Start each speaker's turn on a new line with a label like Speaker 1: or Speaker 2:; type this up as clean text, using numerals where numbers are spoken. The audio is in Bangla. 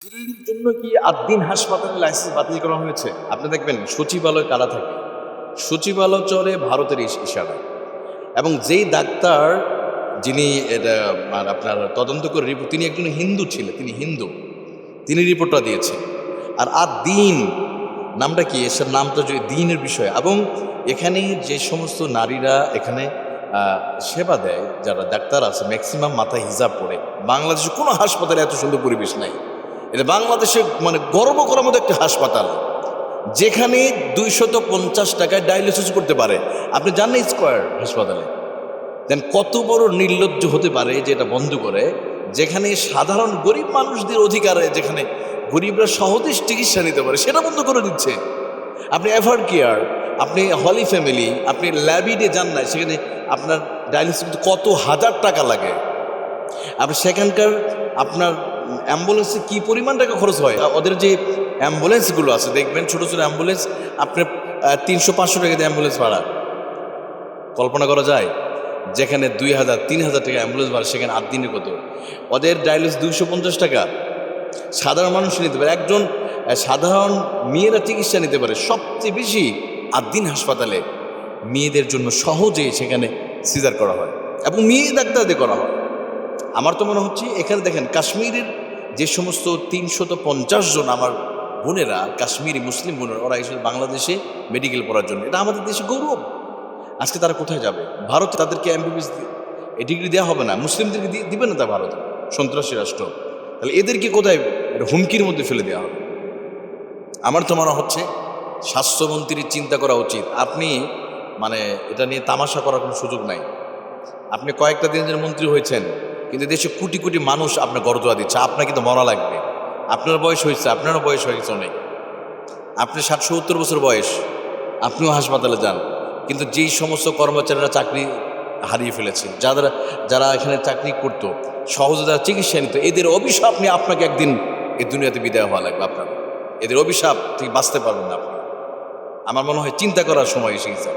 Speaker 1: দিল্লির জন্য কি আদ্দিন হাসপাতালের লাইসেন্স বাতিল করা হয়েছে? আপনি দেখবেন সচিবালয় কারা থাকে, সচিবালয় চলে ভারতের ইশারা। এবং যেই ডাক্তার যিনি এটা আপনার তদন্ত করে রিপোর্ট, তিনি একজন হিন্দু ছিলেন, তিনি হিন্দু, তিনি রিপোর্টটা দিয়েছেন। আর দিন নামটা কি, এসব নামটা যদি দিনের বিষয়। এবং এখানে যে সমস্ত নারীরা এখানে সেবা দেয়, যারা ডাক্তার আছে, ম্যাক্সিমাম মাথায় হিজাব পড়ে। বাংলাদেশে কোনো হাসপাতালে এত সুন্দর পরিবেশ নাই। এটা বাংলাদেশে গর্ব করার মতো একটা হাসপাতাল, যেখানে 250 টাকায় ডায়ালিসিস করতে পারে। আপনি জানেন স্কয়ার হাসপাতালে দেন কত বড় নির্লজ্জ হতে পারে যে এটা বন্ধ করে, যেখানে সাধারণ গরিব মানুষদের অধিকারে, যেখানে গরিবরা সহজে চিকিৎসা নিতে পারে, সেটা বন্ধ করে দিচ্ছে। আপনি এভার কেয়ার, আপনি হলি ফ্যামিলি, আপনি ল্যাবিডে যান না, সেখানে আপনার ডায়ালিসিস করতে কত হাজার টাকা লাগে। আপনি সেখানকার আপনার অ্যাম্বুলেন্সে কী পরিমাণ টাকা খরচ হয়। ওদের যে অ্যাম্বুলেন্সগুলো আছে দেখবেন, ছোটো ছোটো অ্যাম্বুলেন্স, আপনার 300-500 টাকা দিয়ে অ্যাম্বুলেন্স ভাড়া। কল্পনা করা যায়? যেখানে 2000-3000 টাকা অ্যাম্বুলেন্স ভাড়া, সেখানে 8 দিনের কত। ওদের ডায়ালিসিস 250 টাকা। সাধারণ মানুষ নিতে পারে, একজন সাধারণ মেয়েরা চিকিৎসা নিতে পারে সবচেয়ে বেশি আদ্দিন হাসপাতালে। মেয়েদের জন্য সহজে সেখানে সিজার করা হয় এবং মেয়ে ডাক্তারদের করা হয়। আমার তো মনে হচ্ছে এখানে দেখেন, কাশ্মীরের যে সমস্ত 350 জন আমার বোনেরা, কাশ্মীরি মুসলিম বোনেরা, ওরা এসে বাংলাদেশে মেডিকেল পড়ার জন্য, এটা আমাদের দেশে গৌরব। আজকে তারা কোথায় যাবে? ভারত তাদেরকে এমবিবিএস ডিগ্রি দেওয়া হবে না, মুসলিমদেরকে দিবে না তা ভারত, সন্ত্রাসী রাষ্ট্র। তাহলে এদেরকে কোথায় হুমকির মধ্যে ফেলে দেওয়া হবে? আমার তো মনে হচ্ছে স্বাস্থ্যমন্ত্রীর চিন্তা করা উচিত। আপনি এটা নিয়ে তামাশা করার কোনো সুযোগ নাই। আপনি কয়েকটা দিনের মন্ত্রী হয়েছেন, কিন্তু দেশে কোটি কোটি মানুষ আপনার গরদোয়া দিচ্ছে। আপনার কিন্তু মরা লাগবে। আপনার বয়স হয়েছে, আপনারও বয়স হয়েছে অনেক, আপনি 60-70 বছর বয়স, আপনিও হাসপাতালে যান। কিন্তু যেই সমস্ত কর্মচারীরা চাকরি হারিয়ে ফেলেছে, যারা এখানে চাকরি করতো, সহজে যারা চিকিৎসা নিত, এদের অভিশাপ নিয়ে আপনাকে একদিন এই দুনিয়াতে বিদায় হওয়া লাগবে। আপনার এদের অভিশাপ থেকে বাঁচতে পারবেন না আপনি। আমার মনে হয় চিন্তা করার সময় এসে গেছে।